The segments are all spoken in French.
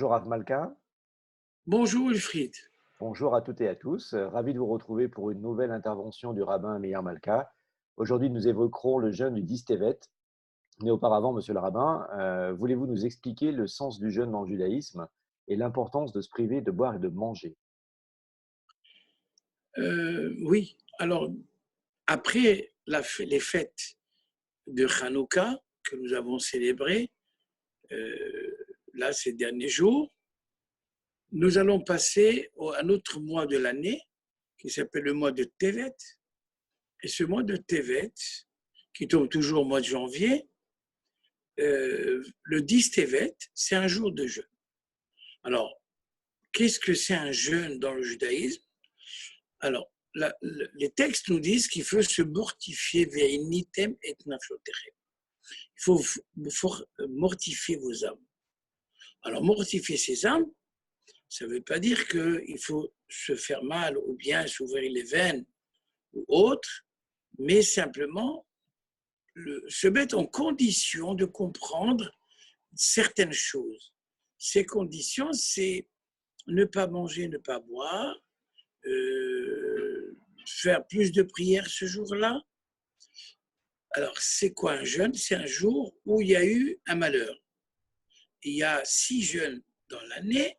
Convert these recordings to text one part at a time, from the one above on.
Bonjour Rav Malka, Bonjour Wilfried. bonjour à toutes et à tous. Ravi de vous retrouver pour une nouvelle intervention du rabbin Meir Malka. Aujourd'hui, nous évoquerons le jeûne du 10 Tevet. Mais auparavant, monsieur le rabbin, voulez-vous nous expliquer le sens du jeûne dans le judaïsme et l'importance de se priver de boire et de manger? Oui, alors après les fêtes de Hanouka que nous avons célébrées là ces derniers jours, nous allons passer à un autre mois de l'année qui s'appelle le mois de Tevet. Et ce mois de Tevet, qui tombe toujours au mois de janvier, le 10 Tevet, c'est un jour de jeûne. Alors, qu'est-ce que c'est un jeûne dans le judaïsme? Alors, les textes nous disent qu'il faut se mortifier ve'initem et nafshotechem. Il faut mortifier vos âmes. Alors, mortifier ses âmes, ça ne veut pas dire qu'il faut se faire mal ou bien s'ouvrir les veines ou autre, mais simplement se mettre en condition de comprendre certaines choses. Ces conditions, c'est ne pas manger, ne pas boire, faire plus de prières ce jour-là. Alors, c'est quoi un jeûne? C'est un jour où il y a eu un malheur. Il y a 6 jeûnes dans l'année.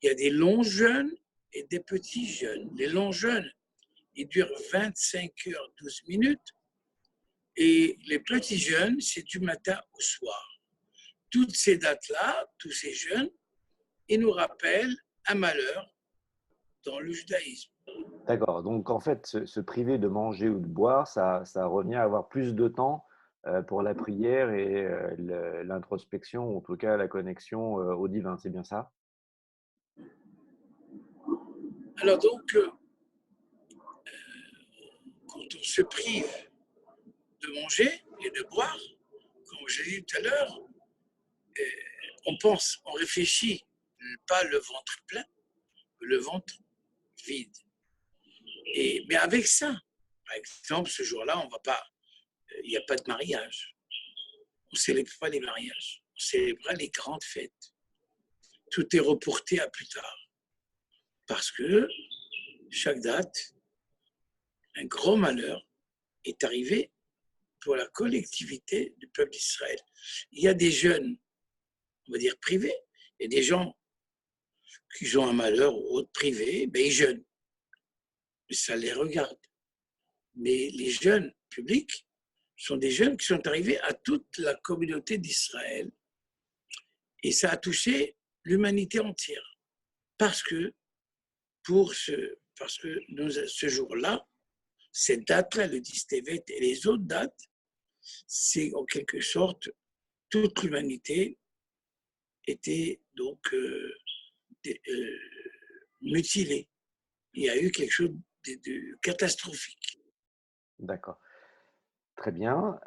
Il y a des longs jeûnes et des petits jeûnes. Les longs jeûnes, ils durent 25 heures, 12 minutes. Et les petits jeûnes, c'est du matin au soir. Toutes ces dates-là, tous ces jeûnes, ils nous rappellent un malheur dans le judaïsme. D'accord, donc en fait, se priver de manger ou de boire, ça revient à avoir plus de temps pour la prière et l'introspection, ou en tout cas la connexion au divin, c'est bien ça? Alors donc, quand on se prive de manger et de boire, comme j'ai dit tout à l'heure, on pense, on réfléchit, pas le ventre plein, le ventre vide. Mais avec ça, par exemple, ce jour-là, on va pas, il n'y a pas de mariage. On ne célèbre pas les mariages. On célèbre les grandes fêtes. Tout est reporté à plus tard. Parce que chaque date, un grand malheur est arrivé pour la collectivité du peuple d'Israël. Il y a des jeunes, on va dire privés, et des gens qui ont un malheur ou autre privé, ben ils jeûnent. Ça les regarde. Mais les jeunes publics sont des jeunes qui sont arrivés à toute la communauté d'Israël et ça a touché l'humanité entière. Parce que, ce jour-là, cette date-là, le 10 Tevet et les autres dates, c'est en quelque sorte toute l'humanité était donc euh, mutilée. Il y a eu quelque chose de catastrophique. D'accord. Très bien.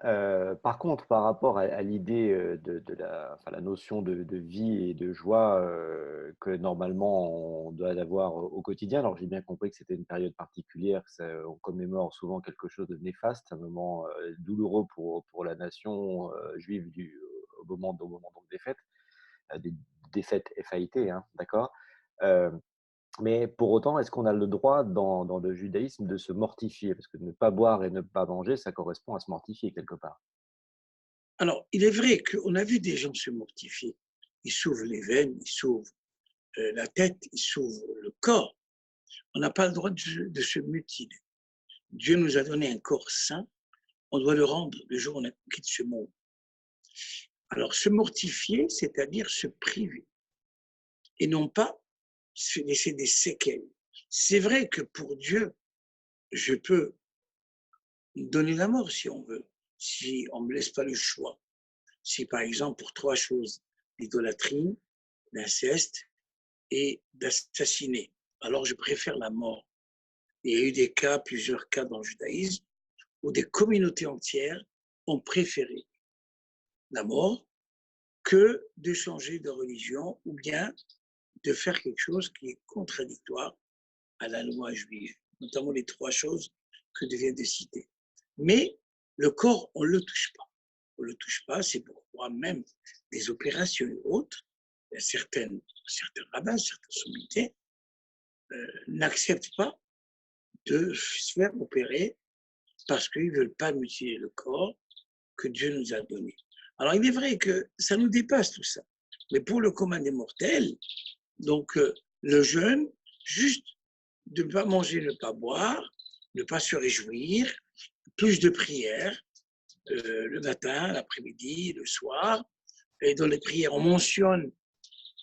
Par contre, par rapport à l'idée, la notion de vie et de joie, que normalement on doit avoir au quotidien. Alors j'ai bien compris que c'était une période particulière, que ça on commémore souvent quelque chose de néfaste, un moment, douloureux pour la nation, juive au moment donc des fêtes, des fêtes FAIT, hein, d'accord? Mais pour autant, est-ce qu'on a le droit dans le judaïsme de se mortifier? Parce que ne pas boire et ne pas manger, ça correspond à se mortifier quelque part. Alors, il est vrai qu'on a vu des gens se mortifier. Ils s'ouvrent les veines, ils s'ouvrent la tête, ils s'ouvrent le corps. On n'a pas le droit de se mutiler. Dieu nous a donné un corps sain, on doit le rendre le jour où on quitte ce monde. Alors, se mortifier, c'est-à-dire se priver, et non pas se laisser des séquelles. C'est vrai que pour Dieu, je peux donner la mort si on veut, si on ne me laisse pas le choix. Si par exemple, pour 3 choses, l'idolâtrie, l'inceste et d'assassiner, alors je préfère la mort. Il y a eu des cas, plusieurs cas dans le judaïsme, où des communautés entières ont préféré la mort que de changer de religion ou bien de faire quelque chose qui est contradictoire à la loi juive, notamment les 3 choses que je viens de citer. Mais le corps, on ne le touche pas. On ne le touche pas, c'est pourquoi même des opérations et autres, Il y a certains rabbins, certaines sommités n'acceptent pas de se faire opérer parce qu'ils ne veulent pas mutiler le corps que Dieu nous a donné. Alors, il est vrai que ça nous dépasse tout ça. Mais pour le commun des mortels, donc le jeûne, juste de ne pas manger, ne pas boire, ne pas se réjouir, plus de prières, le matin, l'après-midi, le soir. Et dans les prières, on mentionne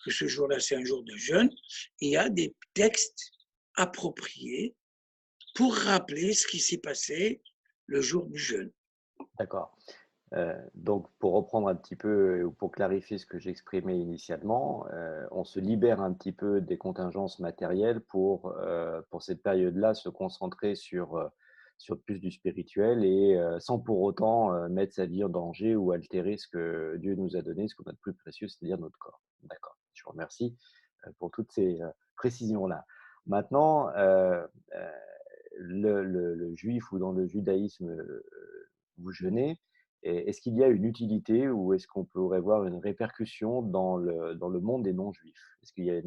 que ce jour-là, c'est un jour de jeûne. Et il y a des textes appropriés pour rappeler ce qui s'est passé le jour du jeûne. D'accord. Donc, pour reprendre un petit peu, ou pour clarifier ce que j'exprimais initialement, on se libère un petit peu des contingences matérielles pour cette période-là, se concentrer sur plus du spirituel et sans pour autant mettre sa vie en danger ou altérer ce que Dieu nous a donné, ce qu'on a de plus précieux, c'est-à-dire notre corps. D'accord. Je vous remercie pour toutes ces précisions-là. Maintenant, le juif ou dans le judaïsme, vous jeûnez. Est-ce qu'il y a une utilité ou est-ce qu'on pourrait voir une répercussion dans le monde des non-juifs? Est-ce qu'il y a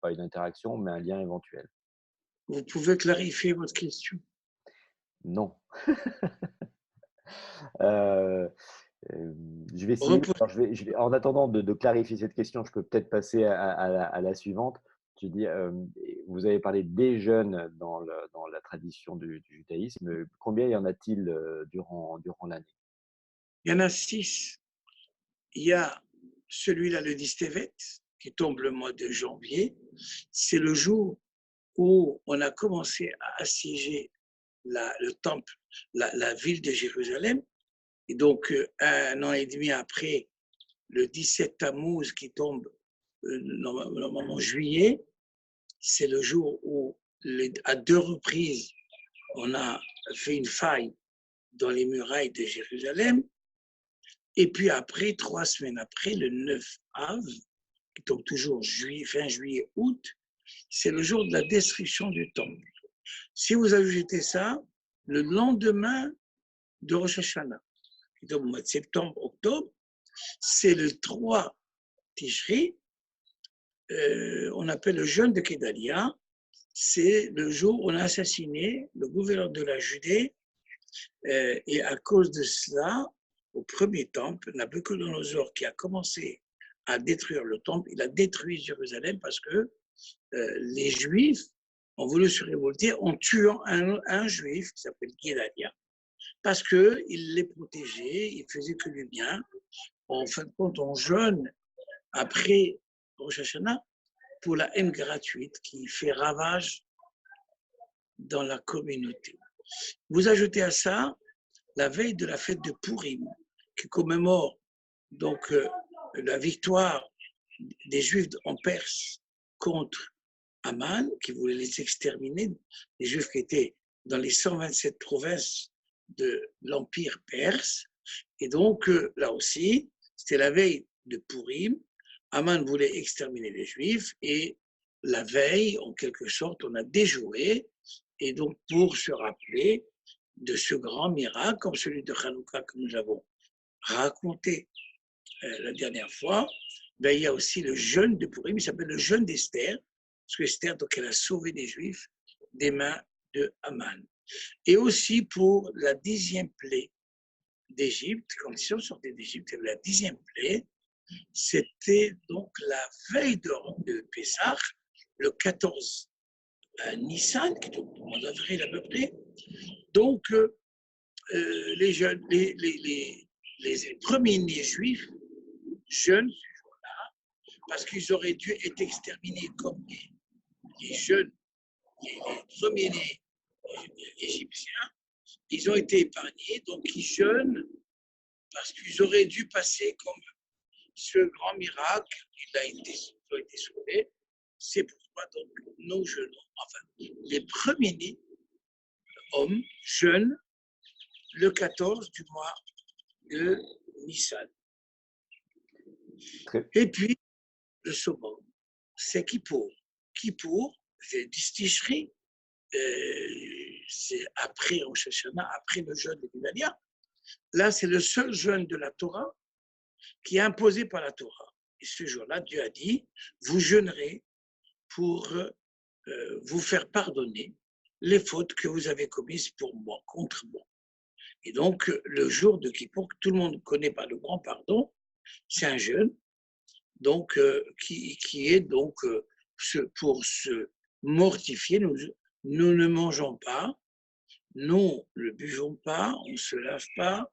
pas une interaction, mais un lien éventuel? Vous pouvez clarifier votre question? Non. Heu, je vais essayer. Repos- Alors en attendant de clarifier cette question, je peux peut-être passer à la suivante. Je dis, vous avez parlé des jeûnes dans la tradition du judaïsme. Combien y en a-t-il, durant l'année? Il y en a 6. Il y a celui-là, le 10 Tevet, qui tombe le mois de janvier. C'est le jour où on a commencé à assiéger le temple, la ville de Jérusalem. Et donc, un an et demi après, le 17 Tammuz qui tombe normalement en juillet, c'est le jour où, à 2 reprises, on a fait une faille dans les murailles de Jérusalem. Et puis après, 3 semaines après, le 9 Av, qui tombe toujours fin juillet, août, c'est le jour de la destruction du temple. Si vous ajoutez ça, le lendemain de Rosh Hashanah, qui tombe au mois de septembre, octobre, c'est le 3 Tishri, on appelle le jeûne de Kedalia. C'est le jour où on a assassiné le gouverneur de la Judée. Et à cause de cela, au premier temple, Nabucodonosor, qui a commencé à détruire le temple, il a détruit Jérusalem parce que les Juifs ont voulu se révolter en tuant un Juif qui s'appelle Guédalia, parce qu'il les protégeait, il faisait que du bien. En fin de compte, on jeûne après Rosh Hashanah pour la haine gratuite qui fait ravage dans la communauté. Vous ajoutez à ça la veille de la fête de Purim, qui commémore donc la victoire des Juifs en Perse contre Aman, qui voulait les exterminer, les Juifs qui étaient dans les 127 provinces de l'Empire perse. Et donc, là aussi, c'était la veille de Purim. Aman voulait exterminer les Juifs et la veille, en quelque sorte, on a déjoué. Et donc, pour se rappeler de ce grand miracle, comme celui de Hanouka que nous avons raconté la dernière fois, ben, il y a aussi le jeûne de Purim, il s'appelle le jeûne d'Esther, parce que Esther, donc, elle a sauvé les Juifs des mains de Haman. Et aussi pour la 10e plaie d'Égypte, quand ils sont sortis d'Égypte, la 10e plaie, c'était donc la veille de Pessah, le 14 Nissan, qui est au mois d'avril à peu près. Donc, les jeunes, les premiers-nés juifs jeûnent ce jour-là parce qu'ils auraient dû être exterminés comme les jeunes, les premiers-nés égyptiens. Ils ont été épargnés, donc ils jeûnent parce qu'ils auraient dû passer comme ce grand miracle. Ils ont été sauvés. C'est pourquoi donc nous jeûnons, enfin les premiers-nés hommes jeûnent le 14 du mois de Nissan. Et puis, le second, c'est Kippour. Kippour, c'est Disticherie, c'est après Rosh Hashanah, après le jeûne de Guédalia. Là, c'est le seul jeûne de la Torah qui est imposé par la Torah. Et ce jour-là, Dieu a dit, vous jeûnerez pour vous faire pardonner les fautes que vous avez commises pour moi, contre moi. Et donc, le jour de Kippour, que tout le monde connaît par le grand pardon, c'est un jeûne donc, qui est donc pour se mortifier. Nous ne mangeons pas, nous ne buvons pas, on ne se lave pas,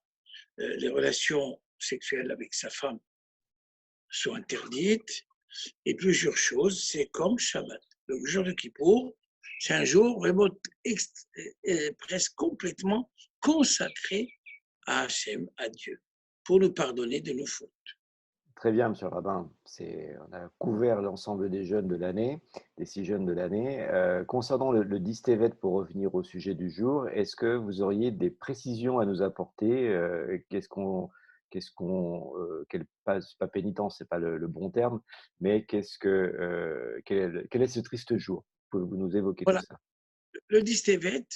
les relations sexuelles avec sa femme sont interdites, et plusieurs choses, c'est comme Shabbat. Le jour de Kippour, c'est un jour vraiment presque complètement consacré à Hachem, à Dieu, pour nous pardonner de nos fautes. Très bien, monsieur le rabbin. On a couvert l'ensemble des jeûnes de l'année, des 6 jeûnes de l'année. Concernant le 10 Tevet, pour revenir au sujet du jour, est-ce que vous auriez des précisions à nous apporter? C'est pas pénitence, c'est pas le bon terme, mais quel est ce triste jour? Pouvez-vous nous évoquer tout Voilà, ça? le 10 Tevet,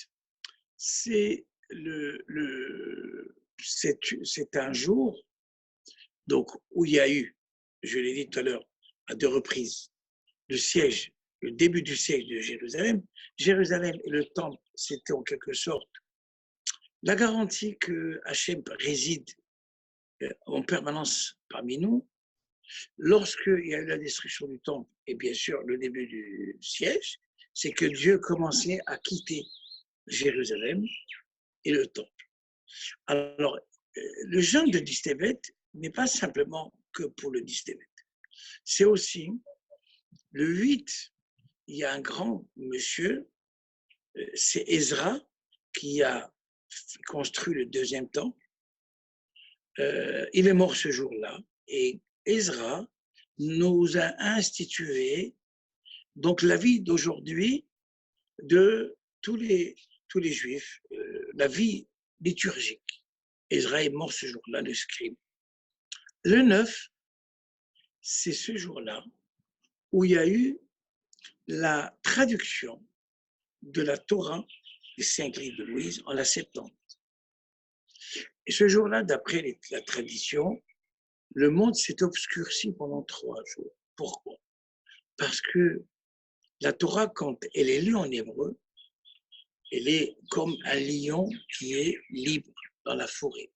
c'est c'est un jour donc, où il y a eu, je l'ai dit tout à l'heure, à 2 reprises, le siège, le début du siège de Jérusalem. Jérusalem et le temple, c'était en quelque sorte la garantie que Hachem réside en permanence parmi nous. Lorsqu'il y a eu la destruction du temple et bien sûr le début du siège, c'est que Dieu commençait à quitter Jérusalem et le temple. Alors, le jeûne de 10 Tevet n'est pas simplement que pour le 10 Tevet. C'est aussi le 8, il y a un grand monsieur, c'est Ezra, qui a construit le deuxième temple. Il est mort ce jour-là. Et Ezra nous a institué donc la vie d'aujourd'hui de tous les juifs, la vie liturgique. Ezra est mort ce jour-là, le scribe. Le 9, c'est ce jour-là où il y a eu la traduction de la Torah des 5 livres de Moïse en la Septante. Et ce jour-là, d'après la tradition, le monde s'est obscurci pendant 3 jours. Pourquoi? Parce que la Torah, quand elle est lue en hébreu, elle est comme un lion qui est libre dans la forêt.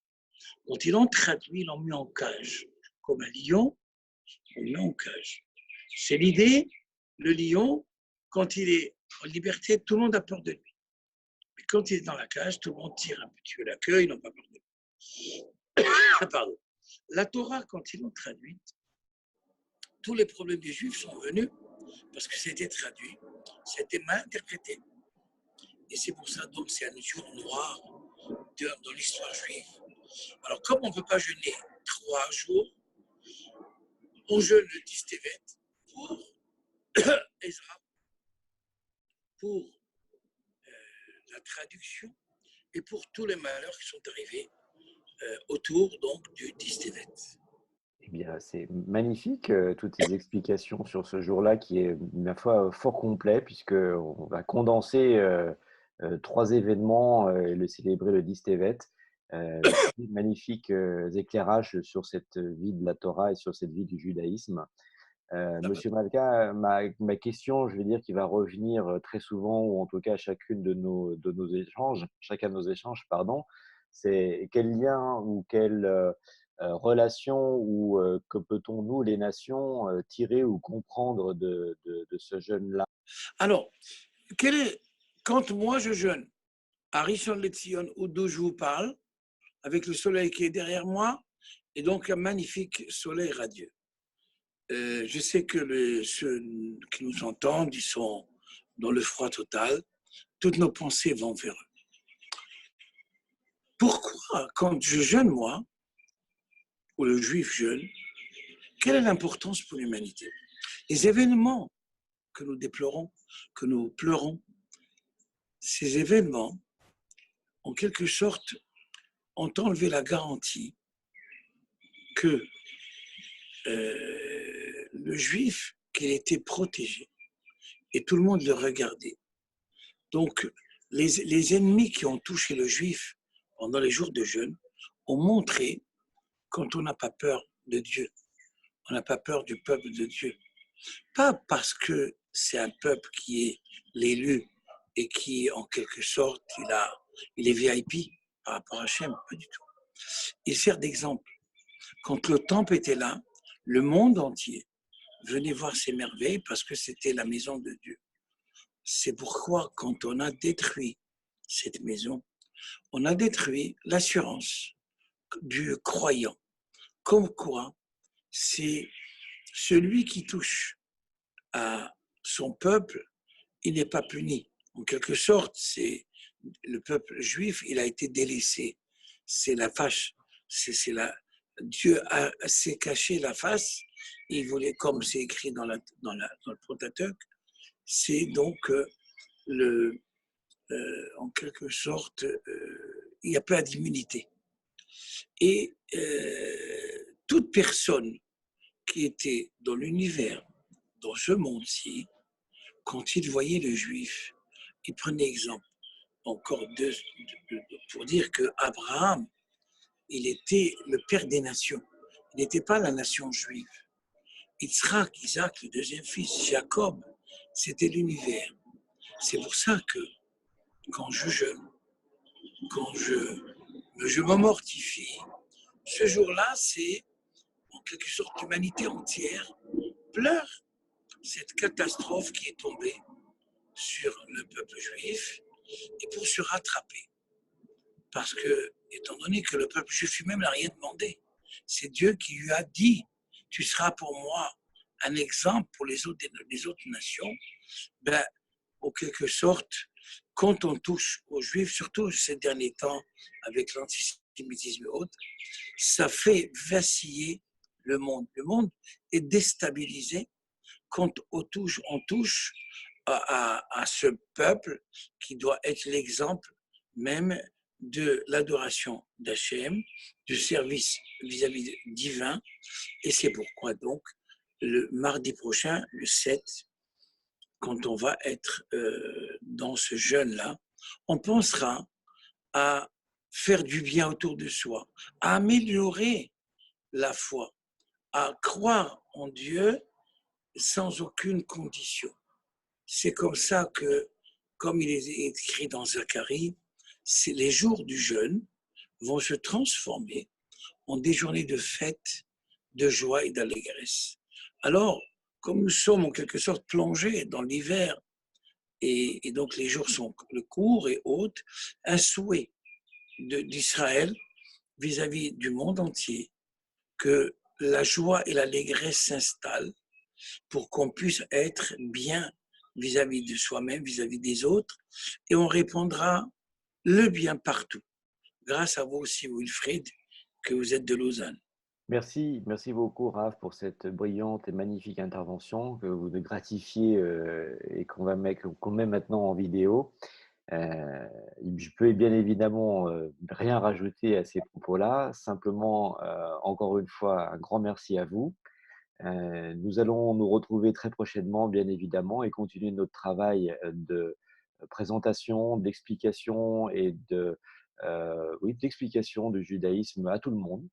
Quand ils l'ont traduit, ils l'ont mis en cage. Comme un lion, on le met en cage. C'est l'idée, le lion, quand il est en liberté, tout le monde a peur de lui. Mais quand il est dans la cage, tout le monde tire un petit peu la queue, ils n'ont pas peur de lui. Pardon. La Torah, quand ils l'ont traduite, tous les problèmes des Juifs sont venus parce que c'était traduit, c'était mal interprété. Et c'est pour ça, donc, c'est un jour noir dans l'histoire juive. Alors, comme on ne peut pas jeûner 3 jours, on jeûne le 10 Tevet pour Ezra, pour la traduction et pour tous les malheurs qui sont arrivés autour donc, du 10 Tevet. Eh bien, c'est magnifique, toutes ces explications sur ce jour-là qui est, ma foi, fort complet puisqu'on va condenser 3 événements et le célébrer le 10 Tevet. Magnifiques éclairages sur cette vie de la Torah et sur cette vie du judaïsme. Monsieur Malka, ma question, je vais dire, qui va revenir très souvent, ou en tout cas à chacun de nos échanges, pardon, c'est quel lien ou quelle relation ou que peut-on, nous, les nations, tirer ou comprendre de ce jeûne-là? Alors, quand moi je jeûne à Rishon LeZion, d'où je vous parle, avec le soleil qui est derrière moi, et donc un magnifique soleil radieux. Je sais que ceux qui nous entendent, ils sont dans le froid total. Toutes nos pensées vont vers eux. Pourquoi, quand je jeûne, moi, ou le juif jeûne, quelle est l'importance pour l'humanité? Les événements que nous déplorons, que nous pleurons, ces événements, en quelque sorte, ont enlevé la garantie que le juif, qu'il était protégé, et tout le monde le regardait. Donc, les ennemis qui ont touché le juif pendant les jours de jeûne ont montré, quand on n'a pas peur de Dieu, On n'a pas peur du peuple de Dieu. Pas parce que c'est un peuple qui est l'élu et qui, en quelque sorte, il est VIP par rapport à Hachem, pas du tout. Il sert d'exemple. Quand le temple était là, le monde entier venait voir ces merveilles parce que c'était la maison de Dieu. C'est pourquoi, quand on a détruit cette maison, on a détruit l'assurance du croyant. Comme quoi, c'est celui qui touche à son peuple, il n'est pas puni. En quelque sorte, c'est le peuple juif, il a été délaissé. C'est la fâche. Dieu s'est caché la face. Il voulait, comme c'est écrit dans le Pentateuque, c'est donc en quelque sorte, il n'y a pas d'immunité. Et toute personne qui était dans l'univers, dans ce monde-ci, quand il voyait le juif, il prenait exemple encore pour dire que Abraham, il était le père des nations. Il n'était pas la nation juive. Yitzhak, Isaac, le deuxième fils, Jacob, c'était l'univers. C'est pour ça que quand je jeûne, quand je me mortifie, ce jour-là, c'est en quelque sorte l'humanité entière pleure cette catastrophe qui est tombée sur le peuple juif et pour se rattraper. Parce que, étant donné que le peuple juif lui-même n'a rien demandé, c'est Dieu qui lui a dit, tu seras pour moi un exemple pour les autres nations, ben, en quelque sorte, quand on touche aux juifs, surtout ces derniers temps avec l'antisémitisme et autres, ça fait vaciller le monde. Le monde est déstabilisé quand on touche à ce peuple qui doit être l'exemple même de l'adoration d'Hachem, du service vis-à-vis divin. Et c'est pourquoi donc, le mardi prochain, le 7, quand on va être dans ce jeûne-là, on pensera à faire du bien autour de soi, à améliorer la foi, à croire en Dieu sans aucune condition. C'est comme ça que, comme il est écrit dans Zacharie, les jours du jeûne vont se transformer en des journées de fête, de joie et d'allégresse. Alors, comme nous sommes en quelque sorte plongés dans l'hiver, et donc les jours sont courts et hautes, un souhait d'Israël vis-à-vis du monde entier, que la joie et l'allégresse s'installent pour qu'on puisse être bien vis-à-vis de soi-même, vis-à-vis des autres, et on répandra le bien partout. Grâce à vous aussi, Wilfried, que vous êtes de Lausanne. Merci, merci beaucoup, Raph, pour cette brillante et magnifique intervention que vous nous gratifiez et qu'on met maintenant en vidéo. Je peux bien évidemment rien rajouter à ces propos-là. Simplement, encore une fois, un grand merci à vous. Nous allons nous retrouver très prochainement, bien évidemment, et continuer notre travail de présentation, d'explication et d'explication du judaïsme à tout le monde.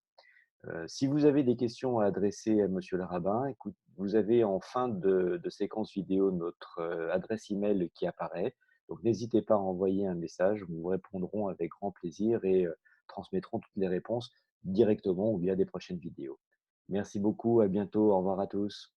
Si vous avez des questions à adresser à Monsieur le rabbin, écoute, vous avez en fin de séquence vidéo notre adresse email qui apparaît. Donc n'hésitez pas à envoyer un message, nous vous répondrons avec grand plaisir et transmettrons toutes les réponses directement ou via des prochaines vidéos. Merci beaucoup, à bientôt, au revoir à tous.